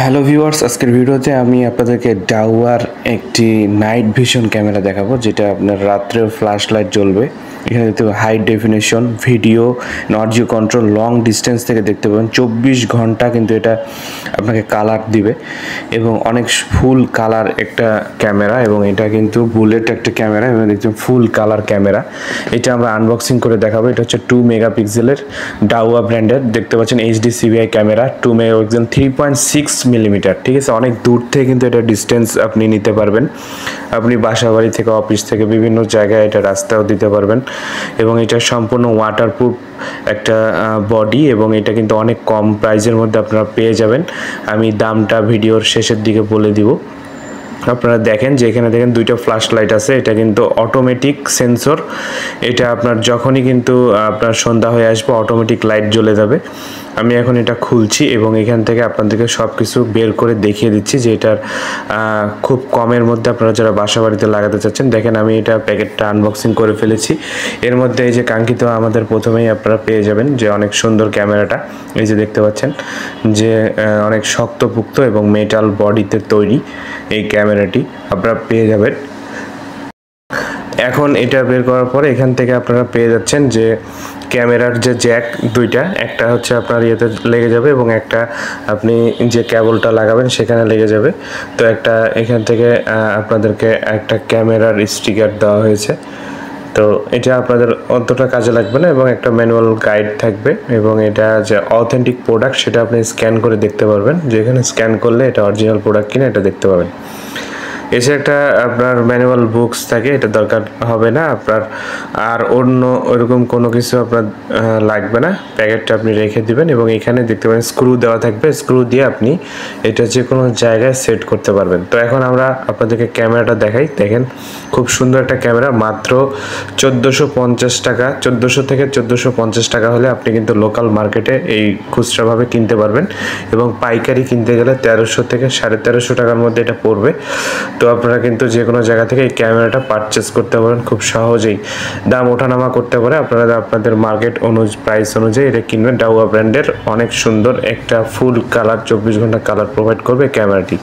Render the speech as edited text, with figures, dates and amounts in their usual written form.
Hello viewers, আজকের ভিডিওতে আমি আপনাদেরকে ডাওয়ার একটি নাইট ভিশন ক্যামেরা দেখাবো, যেটা আপনার রাত্রেও ফ্ল্যাশ লাইট জ্বলবে। এখানে দেখতে পাবেন high definition video, audio control, long distance থেকে দেখতে পাবেন। 24 ঘন্টা কিন্তু এটা আপনাকে কালার দিবে এবং অনেক ফুল কালার একটা ক্যামেরা, এবং এটা কিন্তু বুলেট একটা ক্যামেরা এবং দেখতে ফুল কালার ক্যামেরা। এটা আমরা আনবক্সিং করে দেখাবো। এটা হচ্ছে 2 মেগাপিক্সেলের ডাওয়া ব্র্যান্ডের, দেখতে পাচ্ছেন HD CBI camera, 2 megapixel 3.6 millimetre. ঠিক আছে, অনেক দূর থেকে কিন্তু এটা ডিস্টেন্স আপনি নিতে পারবেন। আপনি বাসা বাড়ি থেকে, অফিস থেকে, বিভিন্ন জায়গায় এটা রাস্তাও দিতে পারবেন। এবং এটা সম্পূর্ণ ওয়াটারপ্রুফ একটা বডি, এবং এটা কিন্তু অনেক কম প্রাইসের মধ্যে আপনারা পেয়ে যাবেন। আমি দামটা ভিডিওর শেষের দিকে বলে দিব। আপনারা দেখেন যে এখানে দেখেন দুইটা ফ্ল্যাশ লাইট আছে। এটা কিন্তু অটোমেটিক সেন্সর। এটা আপনার যখনই কিন্তু আপনার সন্ধ্যা হয়ে আসবে অটোমেটিক লাইট জ্বলে যাবে। আমি এখন এটা খুলছি এবং এখান থেকে আপনাদেরকে সব কিছু বের করে দেখিয়ে দিচ্ছি যে এটার খুব কমের মধ্যে আপনারা যারা বাসা বাড়িতে লাগাতে চাচ্ছেন। দেখেন আমি এটা প্যাকেটটা আনবক্সিং করে ফেলেছি। এর মধ্যে এই যে কাঙ্ক্ষিত আমাদের প্রথমেই আপনারা পেয়ে যাবেন যে অনেক সুন্দর ক্যামেরাটা। এই যে দেখতে পাচ্ছেন যে অনেক শক্তপোক্ত এবং মেটাল বডিতে তৈরি এই ক্যামেরাটি আপনারা পেয়ে যাবেন। এখন এটা বের করার পরে এখান থেকে আপনারা পেয়ে যাচ্ছেন যে ক্যামেরার যে জ্যাক দুইটা, একটা হচ্ছে আপনার ইয়েতে লেগে যাবে এবং একটা আপনি যে কেবলটা লাগাবেন সেখানে লেগে যাবে। তো একটা এখান থেকে আপনাদেরকে একটা ক্যামেরার স্টিকার দেওয়া হয়েছে। তো এটা আপনাদের অতটা কাজে লাগবে না, এবং একটা ম্যানুয়াল গাইড থাকবে, এবং এটা যে অথেন্টিক প্রোডাক্ট সেটা আপনি স্ক্যান করে দেখতে পারবেন, যেখানে স্ক্যান করলে এটা অরিজিনাল প্রোডাক্ট কিনা এটা দেখতে পাবেন। এসে একটা আপনার ম্যানুয়াল বুকস থাকে, এটা দরকার হবে না আপনার। আর অন্য ওইরকম কোনো কিছু আপনার লাগবে না। প্যাকেটটা আপনি রেখে দিবেন এবং এখানে দেখতে পাবেন স্ক্রু দেওয়া থাকবে। স্ক্রু দিয়ে আপনি এটা যে কোনো জায়গায় সেট করতে পারবেন। তো এখন আমরা আপনাদেরকে ক্যামেরাটা দেখাই। দেখেন খুব সুন্দর একটা ক্যামেরা, মাত্র 1450 টাকা, 1400 থেকে 1450 টাকা হলে আপনি কিন্তু লোকাল মার্কেটে এই খুচরাভাবে কিনতে পারবেন, এবং পাইকারি কিনতে গেলে 1300 থেকে 1350 টাকার মধ্যে এটা পড়বে। তো আপনারা কিন্তু যে কোনো জায়গা থেকে এই ক্যামেরাটা পারচেস করতে পারেন খুব সহজেই। দাম ওঠানামা করতে পারে, আপনারা আপনাদের মার্কেট প্রাইস অনুযায়ী এটা কিনবেন। ডাওয়া ব্র্যান্ডের অনেক সুন্দর একটা ফুল কালার, 24 ঘন্টা কালার প্রোভাইড করবে ক্যামেরাটি।